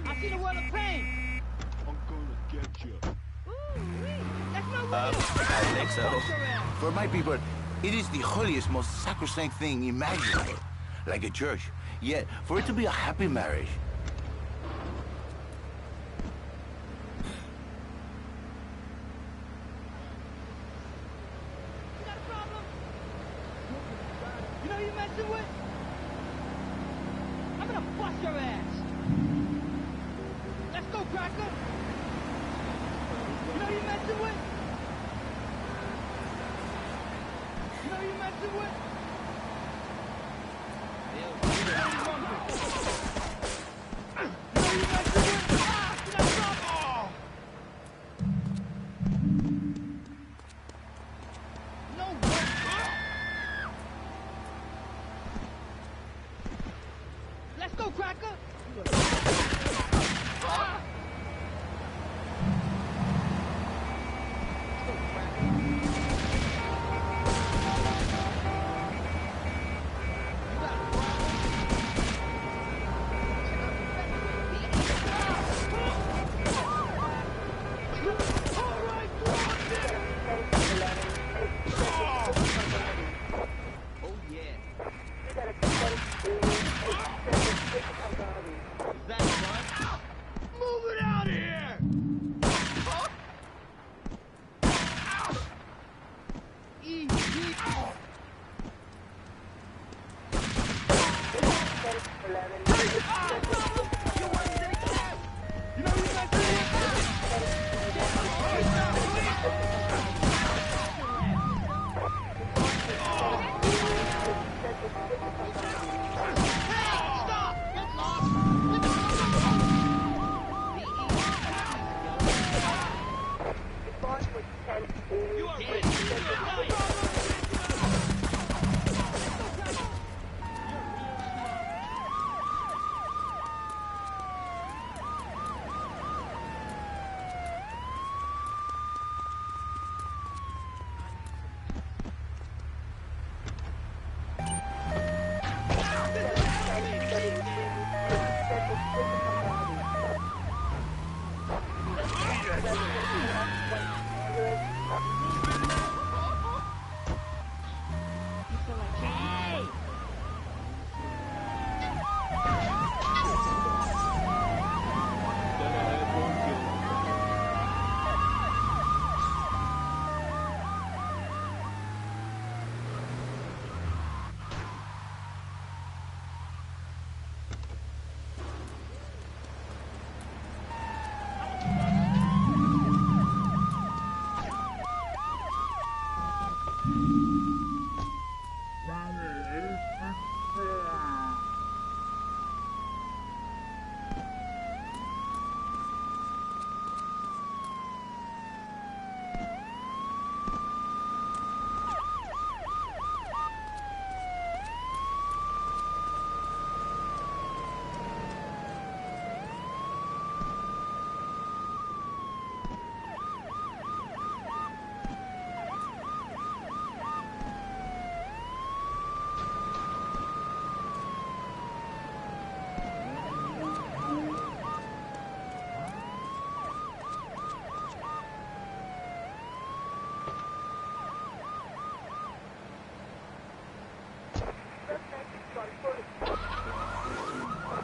I see the world of pain. I'm gonna get you. That's no way. I think so. For my people, it is the holiest, most sacrosanct thing imaginable. Like a church. Yet, for it to be a happy marriage, You got a problem? You know who you're messing with? I'm gonna bust your ass. Let's go, Cracker. You know who you're messing with? You know who you're messing with? Let's go, Cracker!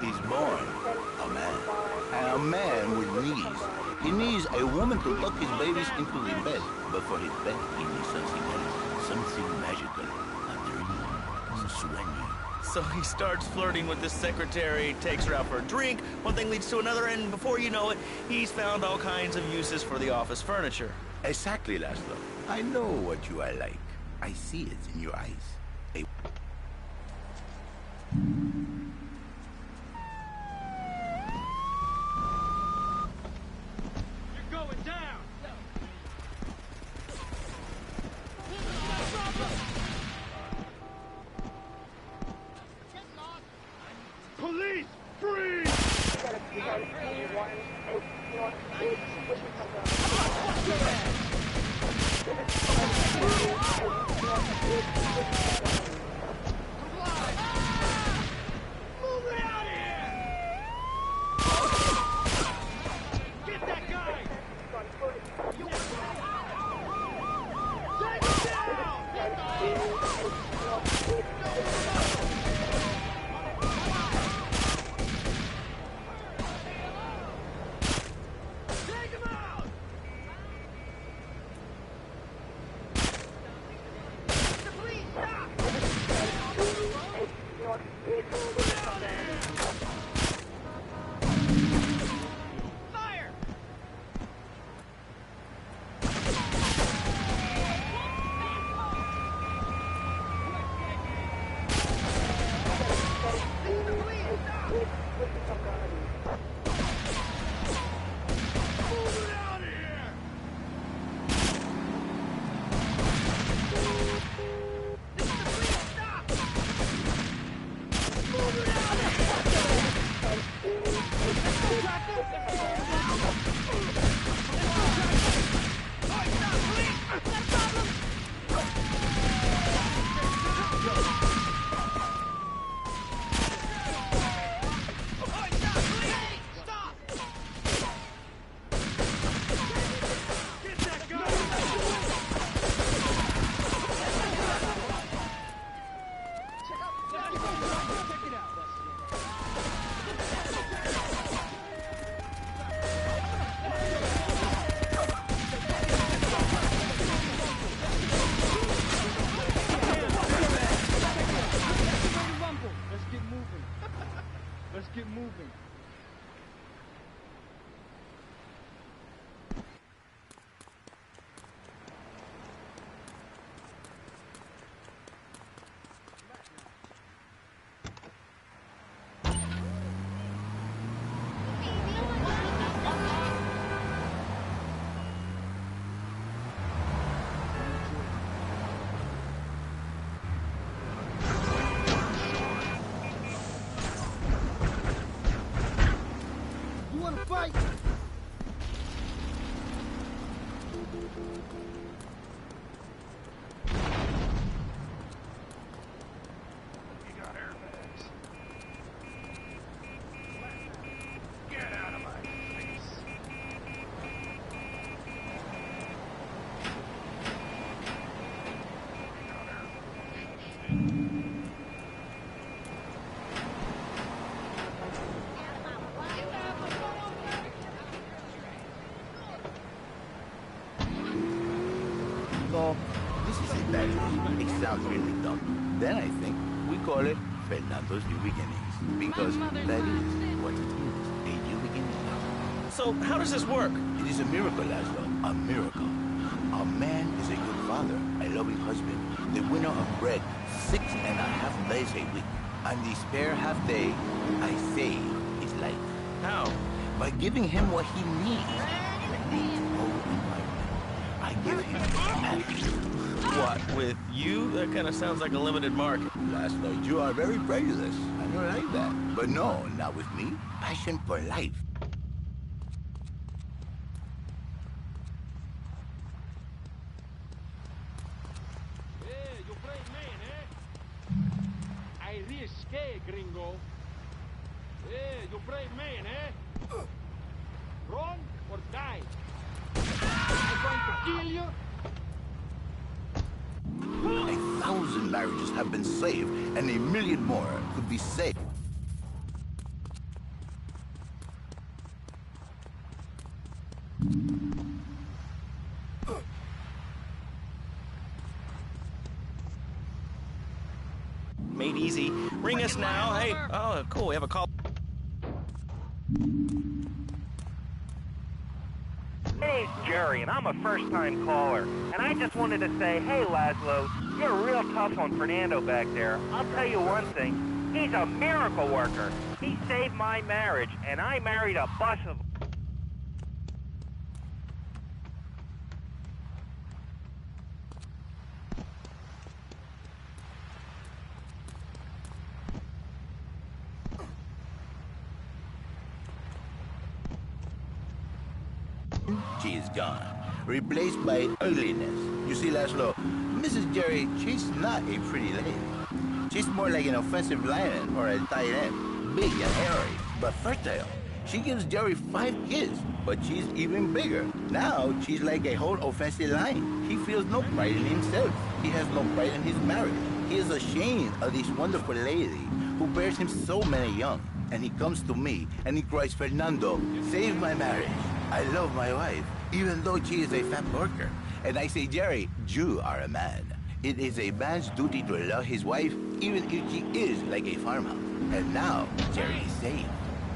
he's born a man. And a man with needs. He needs a woman to tuck his babies into the bed. But for his bed, he needs something else. Something magical. A dream. Sueño. So he starts flirting with this secretary, takes her out for a drink, one thing leads to another, and before you know it, he's found all kinds of uses for the office furniture. Exactly, Laszlo. I know what you are like. I see it in your eyes. Police, freeze! Move it out of here! Let's get moving. You wanna fight? You got airbags. Get out of my face. So, this is it, that is. It sounds really dumb. Then I think we call it Fernando's New Beginnings. Because that is what it is. A new beginning. So, how does this work? It is a miracle, Laszlo. A miracle. A man is a good father, a loving husband, the winner of bread 6.5 days a week. And the spare half day, I save his life. How? By giving him what he needs. I give him passion. What, with you? That kind of sounds like a limited market. Laszlo, you are very prejudiced. I don't like that. But no, not with me. Passion for life. Hey, you brave man, eh? I risque, gringo. Hey, you brave man, eh? Run or die? I'm going to kill you. 1,000 marriages have been saved, and 1 million more could be saved. Made easy. Ring us now. Hey, oh, cool. We have a call. My name's Jerry, and I'm a first-time caller. And I just wanted to say, hey, Laszlo, you're real tough on Fernando back there. I'll tell you one thing. He's a miracle worker. He saved my marriage, and I married a bus of... She is gone, replaced by ugliness. You see, Laszlo, Mrs. Jerry, she's not a pretty lady. She's more like an offensive lion or a tight end. Big and hairy, but fertile. She gives Jerry 5 kids, but she's even bigger. Now, she's like a whole offensive line. He feels no pride in himself. He has no pride in his marriage. He is ashamed of this wonderful lady who bears him so many young. And he comes to me and he cries, Fernando, save my marriage. I love my wife, even though she is a fat worker. And I say, Jerry, you are a man. It is a man's duty to love his wife, even if she is like a farmhouse. And now, Jerry is saved.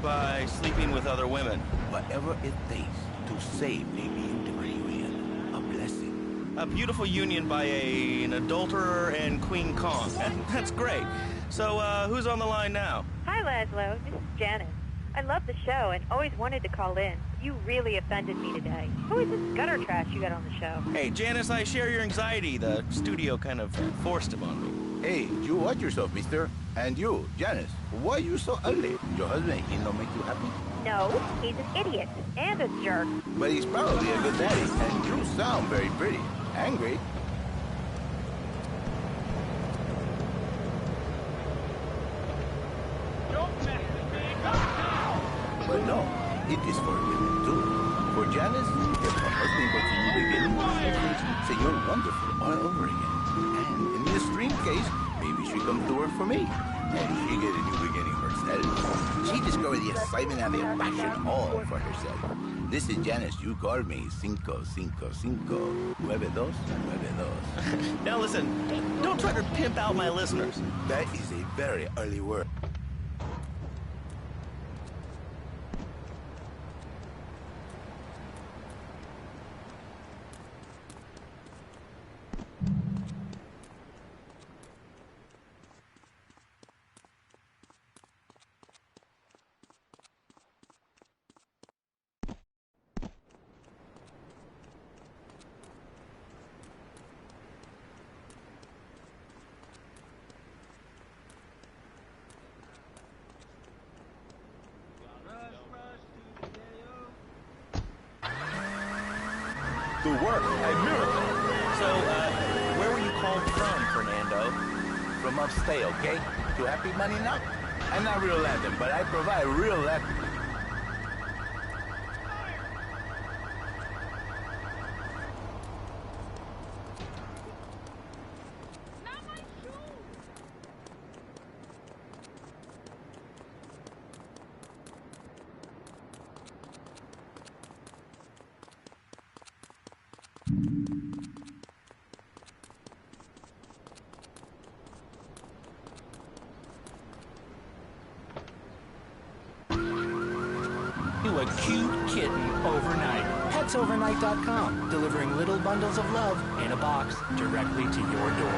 By sleeping with other women. Whatever it takes to save a beautiful union. A blessing. A beautiful union by an adulterer and Queen Kong. That's great. So, who's on the line now? Hi, Laszlo. This is Janice. I love the show and always wanted to call in. You really offended me today. Who is this gutter trash you got on the show? Hey, Janice, I share your anxiety. The studio kind of forced him on me. Hey, you watch yourself, mister. And you, Janice, why are you so ugly? Your husband, he don't make you happy? No, he's an idiot and a jerk. But he's probably a good daddy, and you sound very pretty. Angry. But no, it is for women too. For Janice, if her husband goes to New Beginnings, it makes Senor Wonderful all over again. And in the extreme case, maybe she comes to work for me. And she get a new beginning herself. She discovered the excitement and the passion all for herself. This is Janice. You called me 555 9292. Now listen, don't try to pimp out my listeners. That is a very early word. To work, a miracle. So, where were you called from, Fernando? From upstate, okay? To Happy Money now? I'm not real Latin, but I provide real Latin. To a cute kitten overnight. PetsOvernight.com, delivering little bundles of love in a box directly to your door.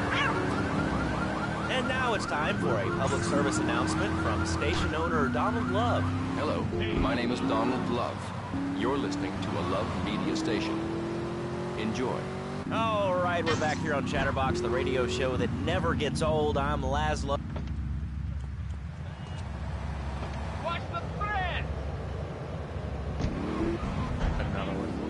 And now it's time for a public service announcement from station owner Donald Love. Hello, my name is Donald Love. You're listening to a Love Media station. Enjoy. All right, we're back here on Chatterbox, the radio show that never gets old. I'm Laszlo. Watch the thread!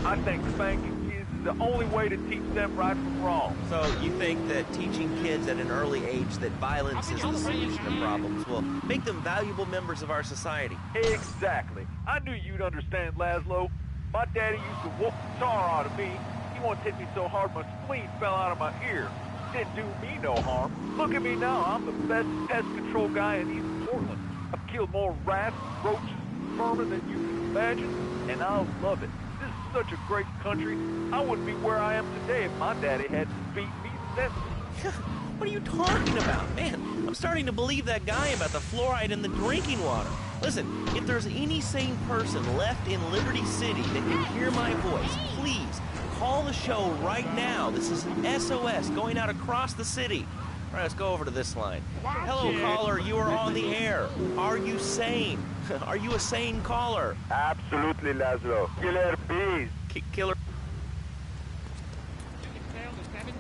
I think spanking kids is the only way to teach them right from wrong. So you think that teaching kids at an early age that violence is the solution to problems will make them valuable members of our society? Exactly. I knew you'd understand, Laszlo. My daddy used to whoop the tar out of me. He once hit me so hard my spleen fell out of my ear. Didn't do me no harm. Look at me now. I'm the best pest control guy in East Portland. I've killed more rats, roaches, vermin than you can imagine, and I love it. This is such a great country. I wouldn't be where I am today if my daddy hadn't beat me senseless. What are you talking about? Man, I'm starting to believe that guy about the fluoride in the drinking water. Listen, if there's any sane person left in Liberty City that can hear my voice, please call the show right now. This is an SOS going out across the city. All right, let's go over to this line. Hello, caller. You are on the air. Are you sane? Are you a sane caller? Absolutely, Laszlo. Killer bees. Killer. You can tell the 17.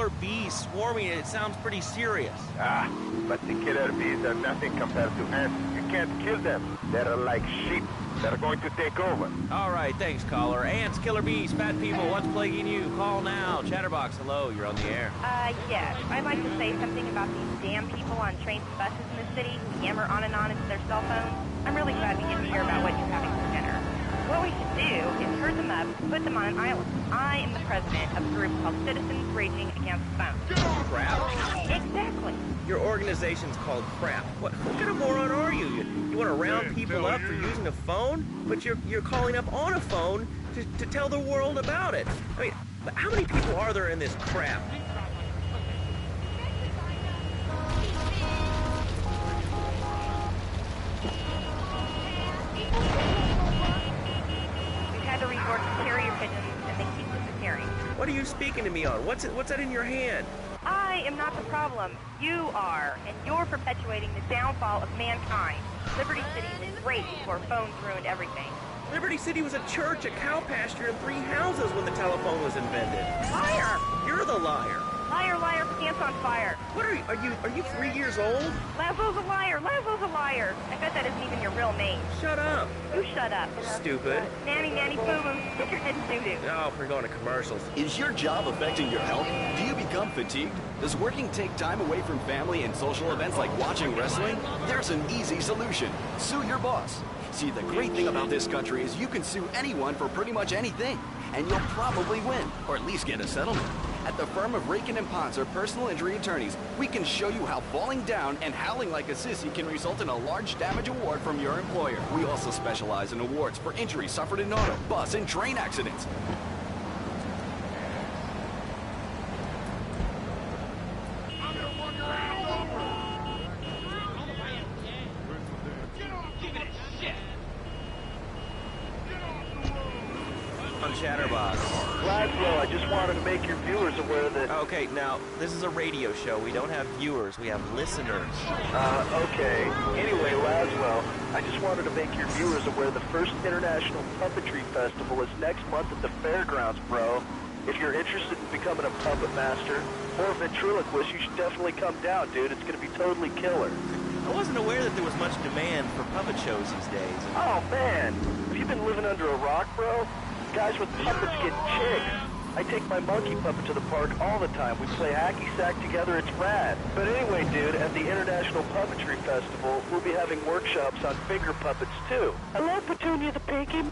killer bees swarming it. It sounds pretty serious. Ah, but the killer bees are nothing compared to ants. You can't kill them. They're like sheep. They're going to take over. All right, thanks, caller. Ants, killer bees, fat people, what's plaguing you? Call now. Chatterbox, hello, you're on the air. Yes. I'd like to say something about these damn people on trains and buses in the city who yammer on and on into their cell phones. I'm really glad we get to hear about what you're having for dinner. What we should do is herd them up and put them on an island. I am the president of a group called Citizens Raging Against Phones. Crap? Exactly. Your organization's called Crap. What kind of moron are you? You want to round people up for using a phone? But you're calling up on a phone to tell the world about it. I mean, how many people are there in this crap? To resort to carrier pigeons, and they keep disappearing. What are you speaking to me on? What's that in your hand? I am not the problem. You are, and you're perpetuating the downfall of mankind. Liberty City was great before phones ruined everything. Liberty City was a church, a cow pasture, and 3 houses when the telephone was invented. Liar! You're the liar. Liar, liar, pants on fire. What are you 3 years old? Laszlo's a liar, Laszlo's a liar. I bet that isn't even your real name. Shut up. You shut up. Stupid. Nanny, nanny, boo-boo, stick your head in doo-doo. Oh, we're going to commercials. Is your job affecting your health? Do you become fatigued? Does working take time away from family and social events like watching wrestling? There's an easy solution. Sue your boss. See, the great thing about this country is you can sue anyone for pretty much anything, and you'll probably win, or at least get a settlement. At the firm of Rakin & Ponser Personal Injury Attorneys, we can show you how falling down and howling like a sissy can result in a large damage award from your employer. We also specialize in awards for injuries suffered in auto, bus, and train accidents. On Chatterbox. Laszlo, I just wanted to make your viewers aware that... Okay, now, this is a radio show. We don't have viewers. We have listeners. Okay. Anyway, Laszlo, I just wanted to make your viewers aware the first International Puppetry Festival is next month at the fairgrounds, bro. If you're interested in becoming a puppet master or a ventriloquist, you should definitely come down, dude. It's going to be totally killer. I wasn't aware that there was much demand for puppet shows these days. Oh, man. Have you been living under a rock, bro? Guys with puppets get chicks. I take my monkey puppet to the park all the time. We play hacky sack together. It's rad. But anyway, dude, at the International Puppetry Festival, we'll be having workshops on finger puppets, too. Hello, Petunia the Pinky.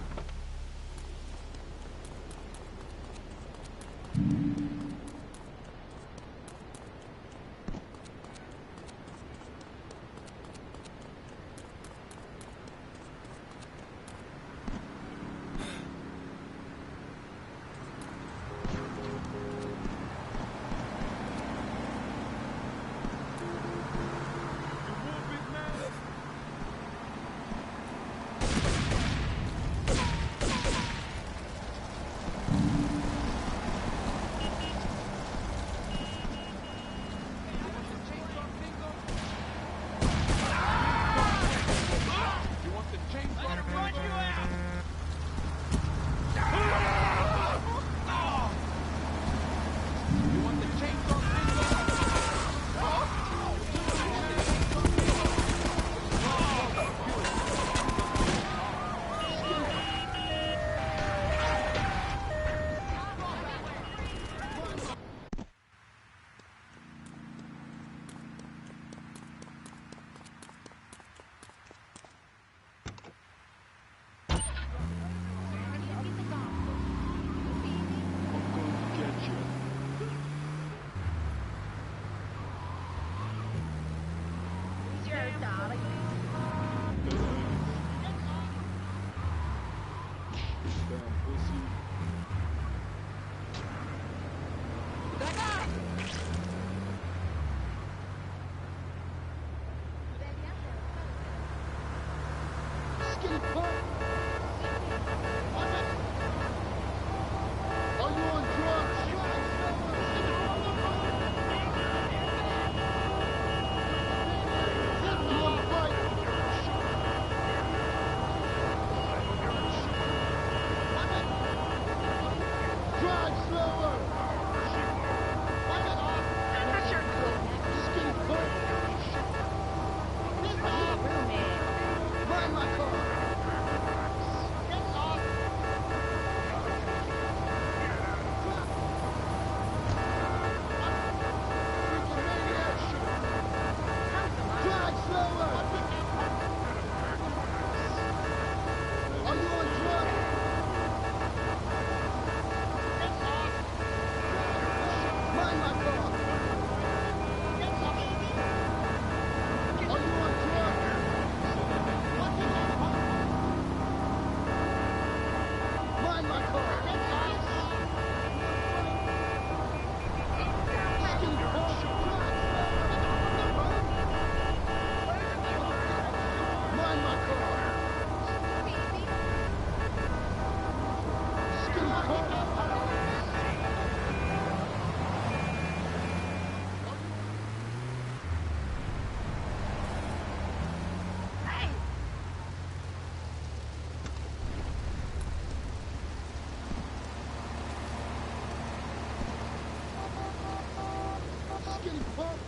Skinny punk.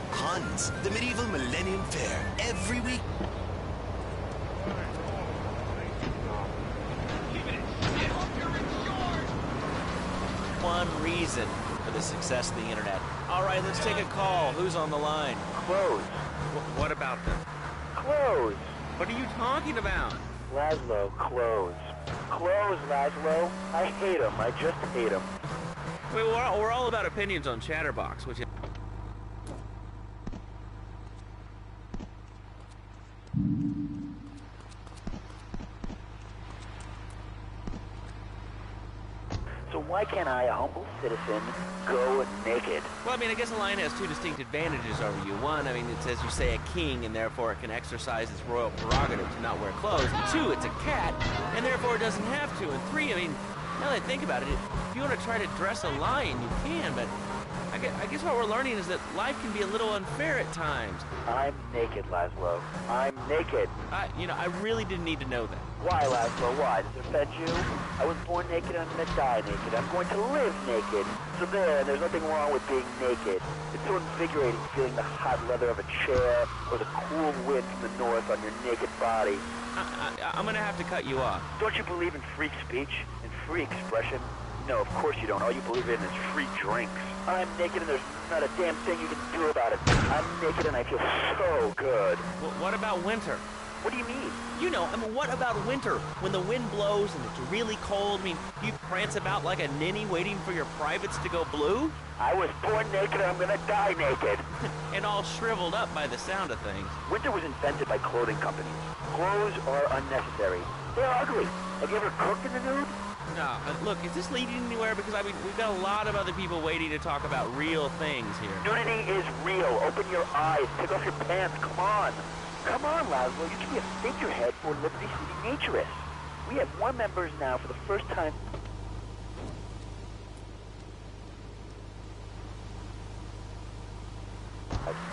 Huns, the medieval Millennium Fair, every week. One reason for the success of the internet. All right, let's take a call. Who's on the line? Clothes. What about them? Clothes. What are you talking about? Laszlo, clothes. Clothes, Laszlo. I hate them. I just hate them. Wait, we're all about opinions on Chatterbox, which is... So why can't I, a humble citizen, go naked? Well, I mean, I guess a lion has two distinct advantages over you. One, I mean, it's, as you say, a king, and therefore it can exercise its royal prerogative to not wear clothes. And two, it's a cat, and therefore it doesn't have to. And three, I mean, now that I think about it, if you want to try to dress a lion, you can, but I guess what we're learning is that life can be a little unfair at times. I'm naked, Laszlo. I'm naked. I really didn't need to know that. Why, Laszlo? Why? Does it offend you? I was born naked, I'm gonna die naked. I'm going to live naked. So there's nothing wrong with being naked. It's so invigorating feeling the hot leather of a chair or the cool wind from the north on your naked body. I'm gonna have to cut you off. Don't you believe in free speech and free expression? No, of course you don't. All you believe in is free drinks. I'm naked and there's not a damn thing you can do about it. I'm naked and I feel so good. Well, what about winter? What do you mean? You know, I mean, what about winter? When the wind blows and it's really cold, I mean, do you prance about like a ninny waiting for your privates to go blue? I was born naked and I'm gonna die naked. And all shriveled up by the sound of things. Winter was invented by clothing companies. Clothes are unnecessary. They're ugly. Have you ever cooked in the nude? No, but look, is this leading anywhere? Because, I mean, we've got a lot of other people waiting to talk about real things here. Nudity is real. Open your eyes. Take off your pants. Come on. Come on, Laszlo. You can be a figurehead for Liberty City Naturists. We have more members now for the first time.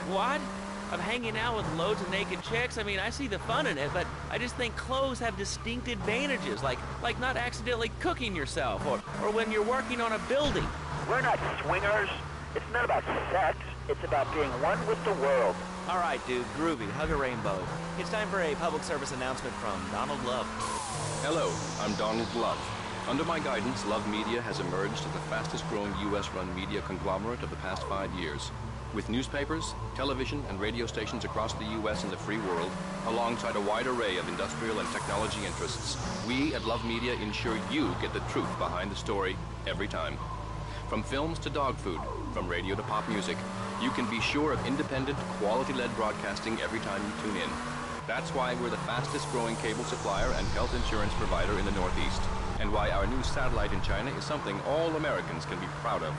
What? Of hanging out with loads of naked chicks? I mean, I see the fun in it, but I just think clothes have distinct advantages, like not accidentally cooking yourself, or when you're working on a building. We're not swingers. It's not about sex. It's about being one with the world. All right, dude, groovy. Hug a rainbow. It's time for a public service announcement from Donald Love. Hello, I'm Donald Love. Under my guidance, Love Media has emerged as the fastest-growing U.S.-run media conglomerate of the past 5 years. With newspapers, television, and radio stations across the U.S. and the free world, alongside a wide array of industrial and technology interests, we at Love Media ensure you get the truth behind the story every time. From films to dog food, from radio to pop music, you can be sure of independent, quality-led broadcasting every time you tune in. That's why we're the fastest-growing cable supplier and health insurance provider in the Northeast, and why our new satellite in China is something all Americans can be proud of.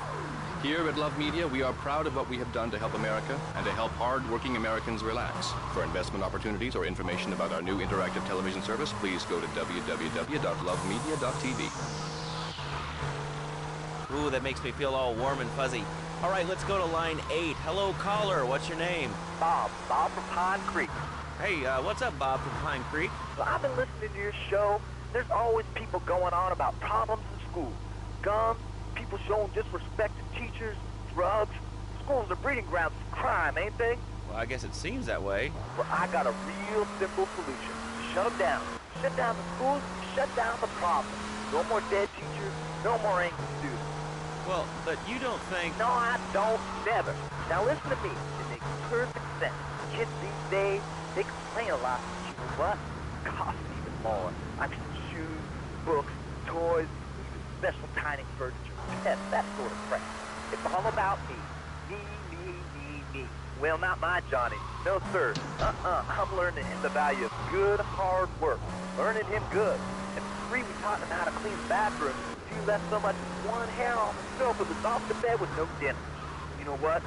Here at Love Media, we are proud of what we have done to help America and to help hard-working Americans relax. For investment opportunities or information about our new interactive television service, please go to www.lovemedia.tv. Ooh, that makes me feel all warm and fuzzy. All right, let's go to line 8. Hello, caller. What's your name? Bob from Pine Creek. Hey, what's up, Bob from Pine Creek? Well, I've been listening to your show. There's always people going on about problems in school. Guns, people showing disrespect to teachers, drugs. Schools are breeding grounds for crime, ain't they? Well, I guess it seems that way. Well, I got a real simple solution. Shut them down. Shut down the schools, shut down the problem. No more dead teachers, no more angry students. Well, but you don't think... No, I don't. Never. Now listen to me. It makes perfect sense. Kids these days, they complain a lot. But you know what? It costs even more. I mean, shoes, books, toys, even special dining furniture, pets, that sort of crap. It's all about me. Me. Well, not my Johnny. No, sir. I'm learning him the value of good, hard work. Learning him good. And for free, we taught him how to clean the bathroom. If you left so much as one hair on the sofa was off the bed with no dinner. You know what?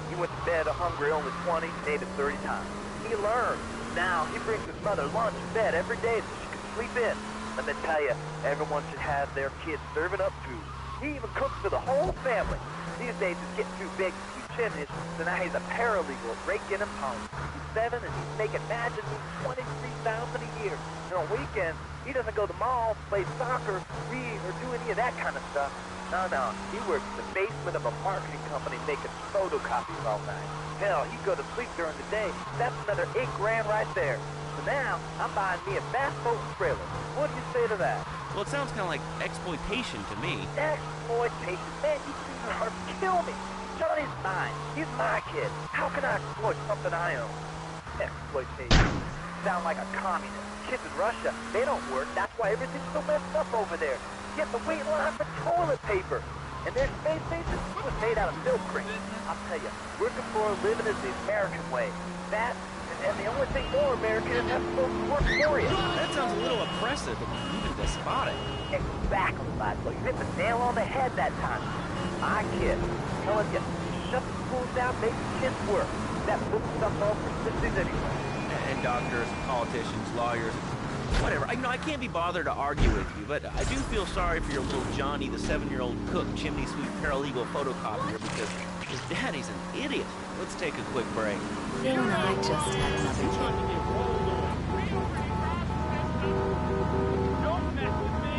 He went to bed hungry only 20, maybe 30 times. He learned. Now, he brings his mother lunch in bed every day so she can sleep in. Let me tell you, everyone should have their kids serving up food. He even cooks for the whole family. These days, it's getting too big to be finished, so now he's a paralegal at Rake and Pound. He's 7 and he's making magically $23,000 a year. And on weekends, he doesn't go to the mall, play soccer, read, or do any of that kind of stuff. No. He works in the basement of a marketing company making photocopies all night. Hell, he'd go to sleep during the day. That's another $8 grand right there. So now, I'm buying me a bass boat and trailer. What do you say to that? Well, it sounds kind of like exploitation to me. Exploitation? Man, you can hard to kill me. Johnny's mine. He's my kid. How can I exploit something I own? Exploitation. Sound like a communist. Kids in Russia, they don't work. That's why everything's so messed up over there. You have to wait in line for toilet paper. And their space station was made out of milk cream. I'll tell you, working for a living is the American way. That, and the only thing more American is having folks to work for you. That sounds a little oppressive and even despotic. Exactly, Laszlo. You hit the nail on the head that time. My kid, I'm telling you, shut the schools down, make the kids work. That book stuff all persistent anyway. And doctors, politicians, lawyers, whatever. I can't be bothered to argue with you, but I do feel sorry for your little Johnny, the 7-year-old cook, chimney sweep paralegal photocopier, because his daddy's an idiot. Let's take a quick break. Phil and I just had another kid. Don't mess with me.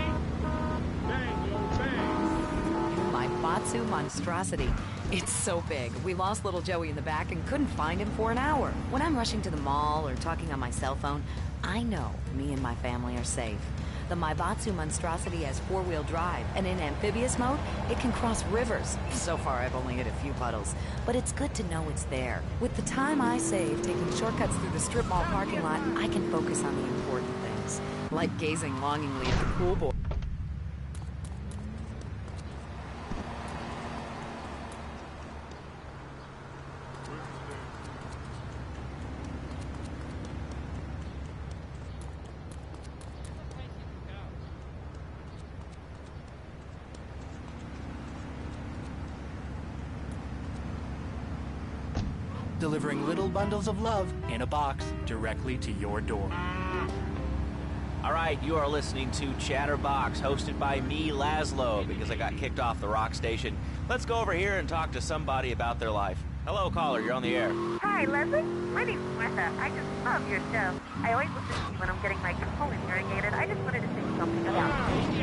Bang, you bang. My Batsu monstrosity. It's so big. We lost little Joey in the back and couldn't find him for an hour. When I'm rushing to the mall or talking on my cell phone, I know me and my family are safe. The Maibatsu monstrosity has 4-wheel drive, and in amphibious mode, it can cross rivers. So far, I've only hit a few puddles, but it's good to know it's there. With the time I save taking shortcuts through the strip mall parking lot, I can focus on the important things, like gazing longingly at the pool boy. Delivering little bundles of love in a box directly to your door. All right, you are listening to Chatterbox, hosted by me, Laszlo, because I got kicked off the rock station. Let's go over here and talk to somebody about their life. Hello, caller, you're on the air. Hi, Leslie. My name's Martha. I just love your show. I always listen to you when I'm getting my colon irrigated. I just wanted to say something about and,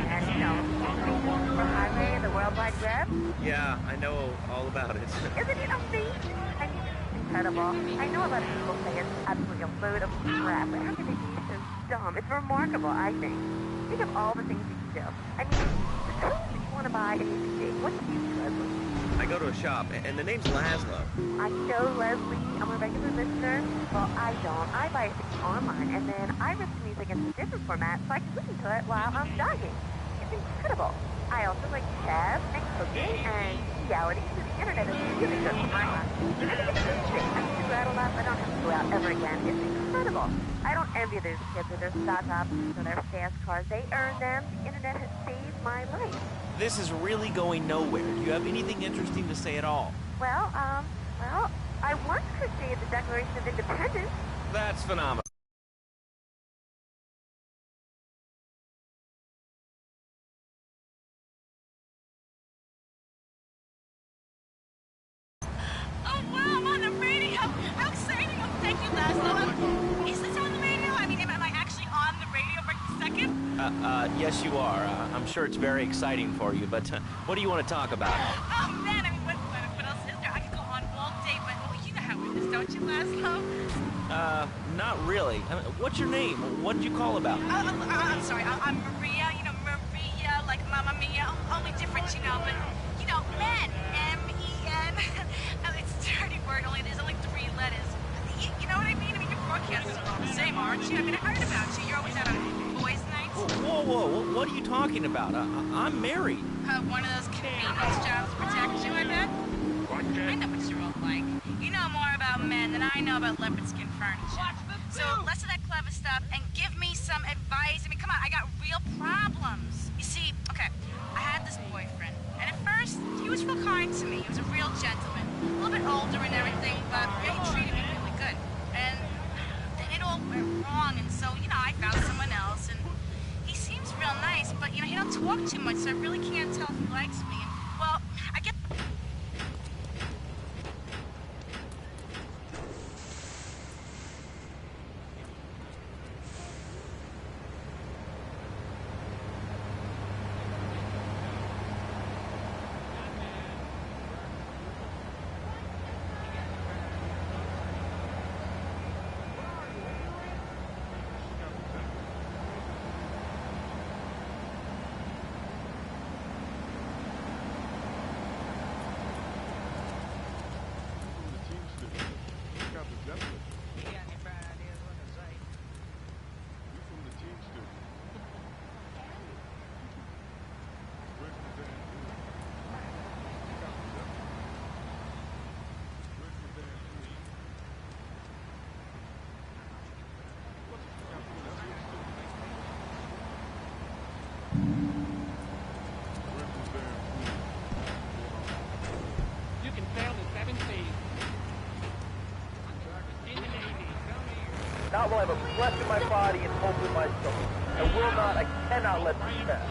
the highway and the World Wide Web. Yeah, I know all about it. Isn't it amazing? I mean, it's incredible. I know a lot of people say it's absolutely a load of crap, but how can they be so dumb? It's remarkable, I think. Think of all the things you can do. I mean, the tools that you want to buy and you can take. What do you do, Leslie? I go to a shop, and the name's Laszlo. I know, Leslie. I'm a regular listener. Well, I don't. I buy it online, and then I listen to music in a different format so I can listen to it while I'm jogging. It's incredible. I also like chess and cooking and reality, so the internet is really good for my life. I think it's amazing. I used to go out a lot, but I don't have to go out ever again. It's incredible. I don't envy those kids with their stock options or their fast cars. They earn them. The internet has saved my life. This is really going nowhere. Do you have anything interesting to say at all? Well, I once crocheted the Declaration of Independence. That's phenomenal. Oh, wow, I'm on the radio. How exciting. Oh, thank you, Laszlo. Is this on the radio? I mean, am I actually on the radio right this second? Yes, you are. I'm sure it's very exciting for you, but what do you want to talk about? Oh, man, I mean, what else is there? I could go on all day, but well, you know how it is, don't don't you, Laszlo? Not really. I mean, what's your name? What did you call about? I'm sorry. I'm Maria. You know, Maria, like Mamma Mia. Only different, you know. But you know, men. M-E-N. It's a dirty word. There's only 3 letters. You know what I mean? I mean, your broadcasters are all the same, aren't you? I mean, I heard about you. You're always out on boys' nights. Whoa! What are you talking about? I'm married. One of those convenience jobs protects you, I bet. I know what you're all like. You know more about men than I know about leopard skin furniture. So less of that clever stuff and give me some advice. I mean, come on, I got real problems. You see, okay, I had this boyfriend, and at first, he was real kind to me. He was a real gentleman. A little bit older and everything, but he treated me really good. And then it all went wrong, and so, you know, I found someone else, and he seems real nice, but, you know, he don't talk too much, so I really can't tell if he likes me. And, well, I get... Now will I have a breath in my body and hope in my soul. I cannot let this pass.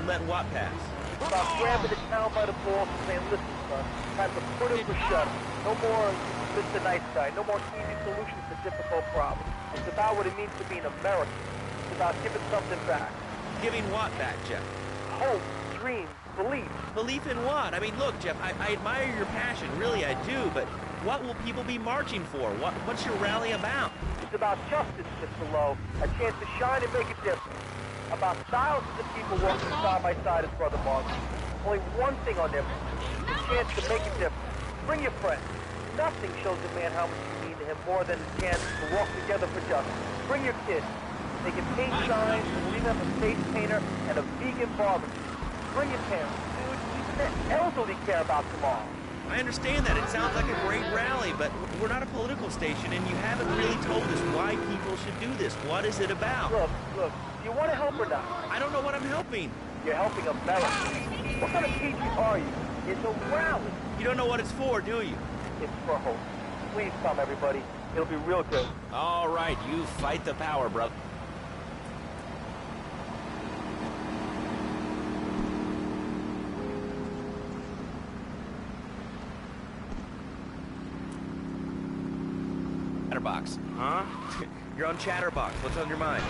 Let what pass? About grabbing the town by the balls and saying, listen, son, time to put him for shut. No more Mr. Nice Guy. No more easy solutions to difficult problems. It's about what it means to be an American. It's about giving something back. Giving what back, Jeff? Hope, dreams, belief. Belief in what? I mean, look, Jeff, I admire your passion. Really, I do, but what will people be marching for? What's your rally about? It's about justice, Mr. Lowe. A chance to shine and make a difference. About thousands of people walking side by side as Brother Martin. Only one thing on their mind. A chance to make a difference. Bring your friends. Nothing shows a man how much you mean to him more than a chance to walk together for justice. Bring your kids. They can paint signs, leave them a face painter, and a vegan barbecue. Bring your parents, dude. Even the elderly care about tomorrow. I understand that. It sounds like a great rally, but we're not a political station, and you haven't really told us why people should do this. What is it about? Look, do you want to help or not? I don't know what I'm helping. You're helping America. What kind of patriot are you? It's a rally. You don't know what it's for, do you? It's for hope. Please come, everybody. It'll be real good. All right, you fight the power, brother. Chatterbox. Huh? You're on Chatterbox. What's on your mind?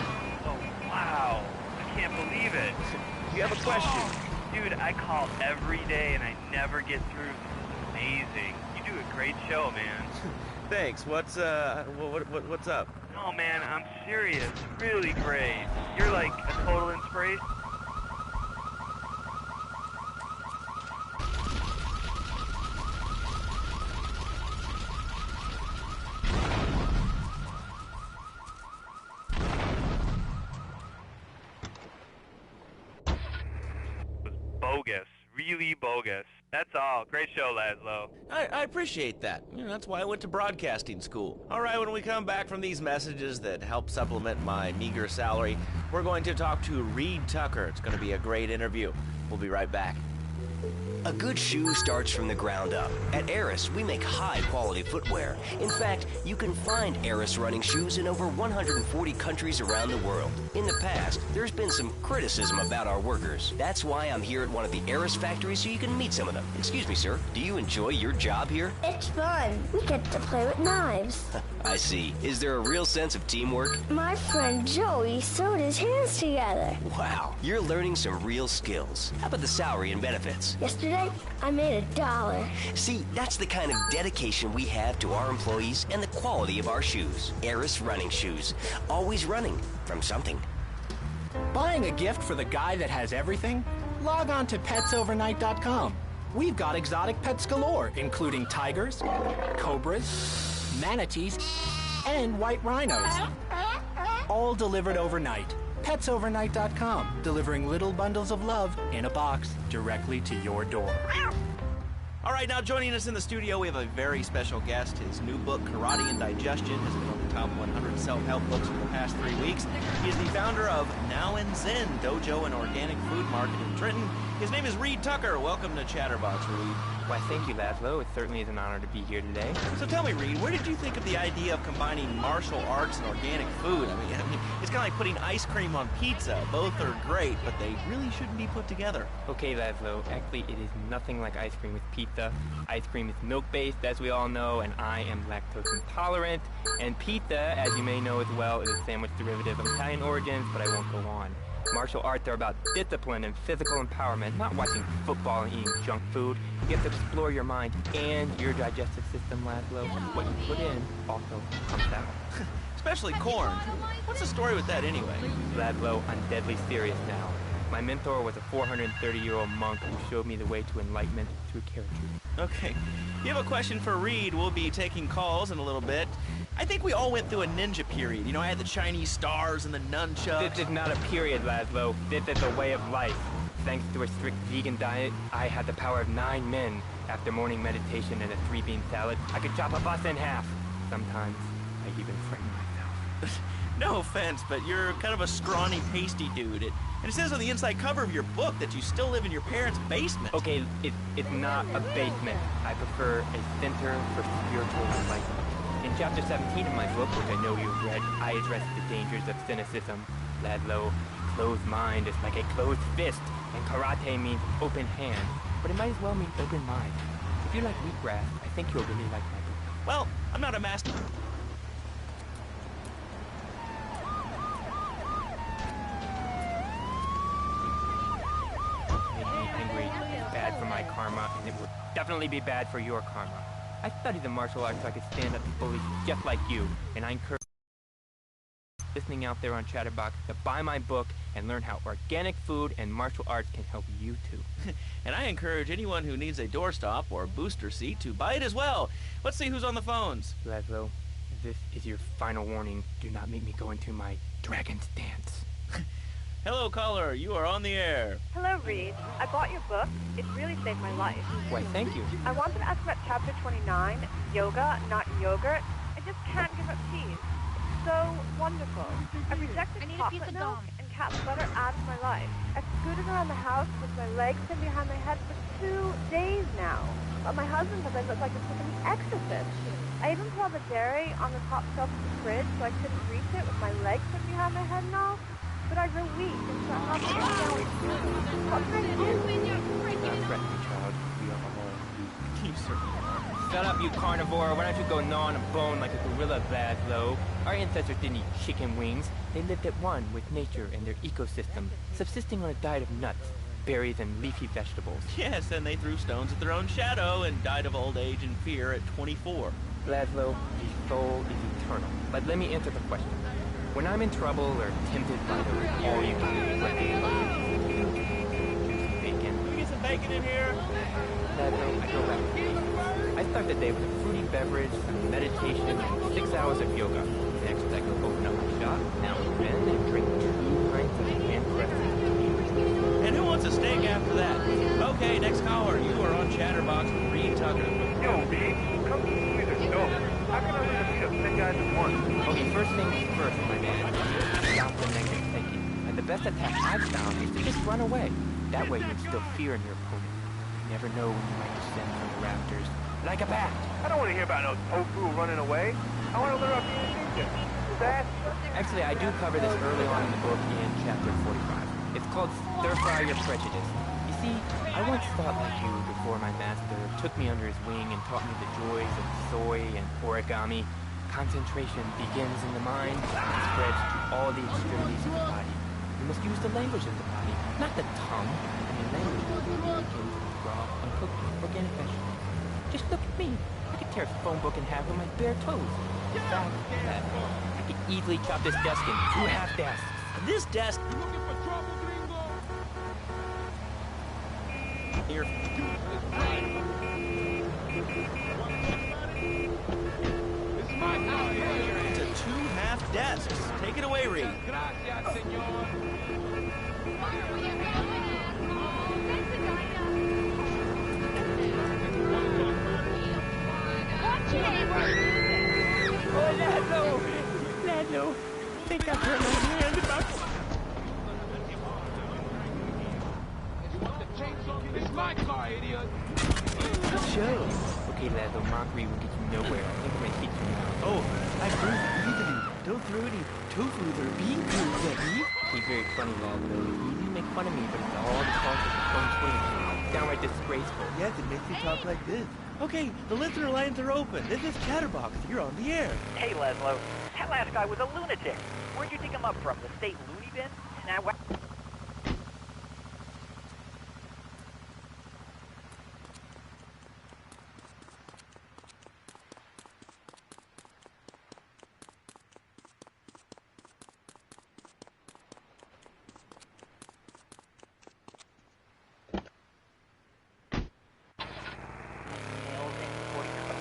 Oh, wow. I can't believe it. You have a question? Dude, I call every day and I never get through. This is amazing. You do a great show, man. Thanks. What's up? No, man, I'm serious. Really great. You're like a total inspiration. Bogus. Really bogus. That's all. Great show, Laszlo. I appreciate that. You know, that's why I went to broadcasting school. All right, when we come back from these messages that help supplement my meager salary, we're going to talk to Reed Tucker. It's going to be a great interview. We'll be right back. A good shoe starts from the ground up. At Eris, we make high-quality footwear. In fact, you can find Eris running shoes in over 140 countries around the world. In the past, there's been some criticism about our workers. That's why I'm here at one of the Eris factories so you can meet some of them. Excuse me, sir. Do you enjoy your job here? It's fun. We get to play with knives. I see. Is there a real sense of teamwork? My friend Joey sewed his hands together. Wow. You're learning some real skills. How about the salary and benefits? Yesterday Yesterday, I made $1. See, that's the kind of dedication we have to our employees and the quality of our shoes. Eris running shoes. Always running from something. Buying a gift for the guy that has everything? Log on to petsovernight.com. We've got exotic pets galore, including tigers, cobras, manatees, and white rhinos. All delivered overnight. petsovernight.com, delivering little bundles of love in a box directly to your door. All right, now joining us in the studio, we have a very special guest. His new book, Karate and Digestion, has been on the top 100 self-help books for the past 3 weeks. He is the founder of Now and Zen Dojo and Organic Food Market in Trenton. His name is Reed Tucker. Welcome to Chatterbox, Reed. Why, thank you, Laszlo. It certainly is an honor to be here today. So tell me, Reed, where did you think of the idea of combining martial arts and organic food? I mean, it's kind of like putting ice cream on pizza. Both are great, but they really shouldn't be put together. Okay, Laszlo, actually, it is nothing like ice cream with pizza. Ice cream is milk-based, as we all know, and I am lactose intolerant. And pizza, as you may know as well, is a sandwich derivative of Italian origins, but I won't go on. Martial arts are about discipline and physical empowerment, not watching football and eating junk food. You have to explore your mind and your digestive system, Laszlo. What you put in also comes out. Especially corn. What's the story with that anyway? Laszlo, I'm deadly serious now. My mentor was a 430-year-old monk who showed me the way to enlightenment through character. Okay. You have a question for Reed. We'll be taking calls in a little bit. I think we all went through a ninja period. You know, I had the Chinese stars and the nunchucks. This is not a period, Laszlo. This is a way of life. Thanks to a strict vegan diet, I had the power of 9 men. After morning meditation and a 3-bean salad, I could chop a bus in half. Sometimes, I even frame myself. No offense, but you're kind of a scrawny, pasty dude. And it says on the inside cover of your book that you still live in your parents' basement. Okay, it's not a basement. I prefer a center for spiritual enlightenment. In chapter 17 of my book, which I know you've read, I address the dangers of cynicism. Laszlo, closed mind is like a closed fist, and karate means open hand, but it might as well mean open mind. If you like wheatgrass, I think you'll really like my book. Well, I'm not a master. Bad for my karma, and it would definitely be bad for your karma. I studied the martial arts so I could stand up to bullies just like you, and I encourage listening out there on Chatterbox to buy my book and learn how organic food and martial arts can help you too. And I encourage anyone who needs a doorstop or booster seat to buy it as well. Let's see who's on the phones. Laszlo, this is your final warning. Do not make me go into my dragon's dance. Hello, caller. You are on the air. Hello, Reed. I bought your book. It really saved my life. Why, thank you. I wanted to ask about chapter 29, yoga, not yogurt. I just can't give up cheese. It's so wonderful. I've rejected chocolate milk and cat's butter out of my life. I've scooted around the house with my legs pinned behind my head for 2 days now. But my husband says I look like a freaking exorcist. I even put all the dairy on the top shelf of the fridge so I couldn't reach it with my legs pinned behind my head and all. But I grew weak, and so I'm not what can I do? Don't threaten me, child. We are all weak. You certainly are. Shut up, you carnivore. Why don't you go gnaw on a bone like a gorilla, Laszlo? Our ancestors didn't eat chicken wings. They lived at one with nature and their ecosystem, subsisting on a diet of nuts, berries, and leafy vegetables. Yes, and they threw stones at their own shadow and died of old age and fear at 24. Laszlo, the soul is eternal. But let me answer the question. When I'm in trouble or tempted by the all-you-can-eat breakfast, bacon. Can we get some bacon in here? Laszlo, I go back to basics. I start the day with a fruity beverage, some meditation, and 6 hours of yoga. Next, I go open up my shop, now and then, and drink 2 pints of handcrafted. And who wants a steak after that? Okay, next caller. You are on Chatterbox with Reed Tucker. Yo, Reed, come to see this dope. How can I learn to beat up 10 guys at once? Okay, first things first, my man. Stop the negative thinking. And the best attack I've found is to just run away. That way you instill fear in your opponent. You never know when you might descend from the rafters. Like a bat. I don't want to hear about no tofu running away. I want to learn about being a ninja. That? Actually, I do cover this early on in the book in chapter 45. It's called Stir Fry Your Prejudice. You see, I once thought like you before my master took me under his wing and taught me the joys of soy and origami. Concentration begins in the mind and spreads to all the extremities of the body. You must use the language of the body, not the tongue. I mean, language begins raw, uncooked, organic vegetables. Just look at me. I could tear a phone book in half with my bare toes. In fact, I could easily chop this desk in 2 half desks. This desk... Here. To 2 half desks. Take it away, Reed. Oh, Laszlo! Laszlo! I think I hurt my hand about... It's my car, idiot! Good show. Okay, Laszlo, mockery will get you nowhere. I think I might teach you now. Oh, I broke easily. Don't throw any tofu or bean cubes at me. He's very funny, Laszlo. It's easy to make fun of me, but it's all the fault of the phone swing. Downright disgraceful. Yes, it makes you talk like this. Okay, the listener lines are open. This is Chatterbox. You're on the air. Hey, Laszlo. That last guy was a lunatic. Where'd you dig him up from? The state loony bin? Now, what?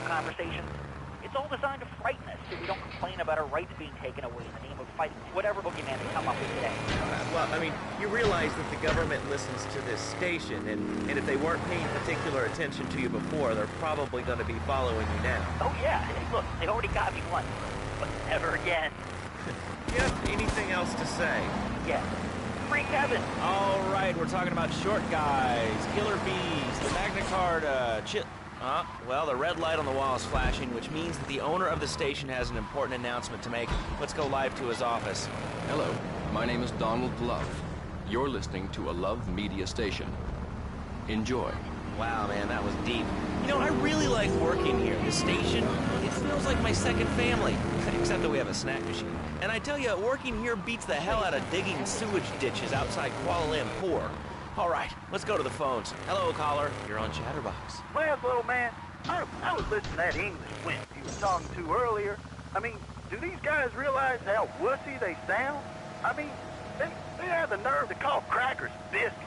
Conversations. It's all designed to frighten us so we don't complain about our rights being taken away in the name of fighting whatever boogeyman they come up with today. Well, I mean, you realize that the government listens to this station, and if they weren't paying particular attention to you before, they're probably going to be following you now. Oh, yeah. Hey, look, they already got me once, but never again. Do you have anything else to say? Yeah. Free Kevin. All right, we're talking about short guys, killer bees, the Magna Carta, well, the red light on the wall is flashing, which means that the owner of the station has an important announcement to make. Let's go live to his office. Hello, my name is Donald Love. You're listening to a Love Media station. Enjoy. Wow, man, that was deep. You know, I really like working here. The station, it feels like my second family, except that we have a snack machine. And I tell you, working here beats the hell out of digging sewage ditches outside Kuala Lumpur. All right, let's go to the phones. Hello, caller. You're on Chatterbox. Well, little man, I was listening to that English wimp you were talking to earlier. I mean, do these guys realize how wussy they sound? I mean, they have the nerve to call crackers biscuits.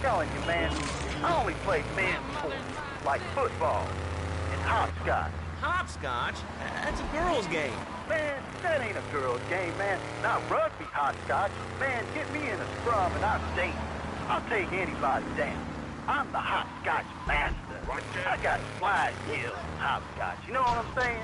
Telling you, man, I only play men's sports, like football and hopscotch. Hopscotch? That's a girl's game. Man, that ain't a girl's game, man. Not rugby hopscotch. Man, get me in a scrum and I'll stay. I'll take anybody down. I'm the hopscotch master. I got fly skills in hopscotch. You know what I'm saying?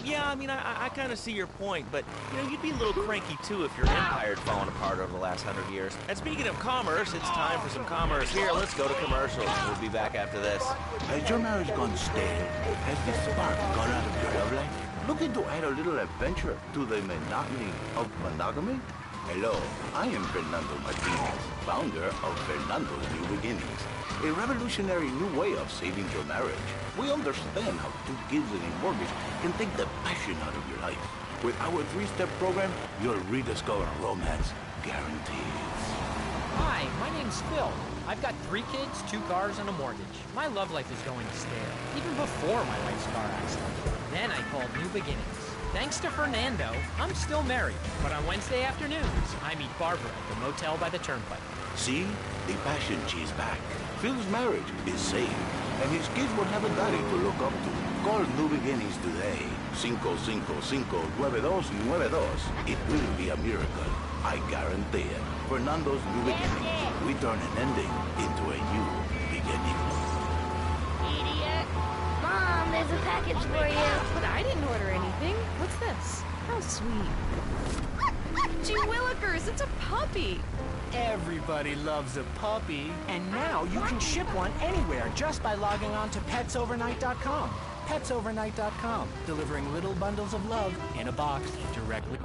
Yeah, I mean, I kind of see your point, but, you know, you'd be a little cranky, too, if your empire had fallen apart over the last 100 years. And speaking of commerce, it's time for some commerce here. Let's go to commercials. We'll be back after this. Has your marriage gone stale? Has the spark gone out of your love life? Looking to add a little adventure to the monotony of monogamy? Hello, I am Fernando Martinez, founder of Fernando's New Beginnings, a revolutionary new way of saving your marriage. We understand how 2 kids and a mortgage can take the passion out of your life. With our 3-step program, you'll rediscover romance guaranteed. Hi, my name's Phil. I've got 3 kids, 2 cars, and a mortgage. My love life is going stale, even before my wife's car accident. Then I called New Beginnings. Thanks to Fernando, I'm still married. But on Wednesday afternoons, I meet Barbara at the motel by the turnpike. See? The passion she's back. Phil's marriage is safe, and his kids will have a daddy to look up to. Call New Beginnings today. 555-9292. It will be a miracle. I guarantee it. Fernando's New Beginnings. We turn an ending into a new beginning. Idiot. Mom, there's a package for you. But I didn't order anything. What's this? How sweet. Gee willikers, it's a puppy. Everybody loves a puppy. And now you can ship one anywhere just by logging on to petsovernight.com. Petsovernight.com, delivering little bundles of love in a box directly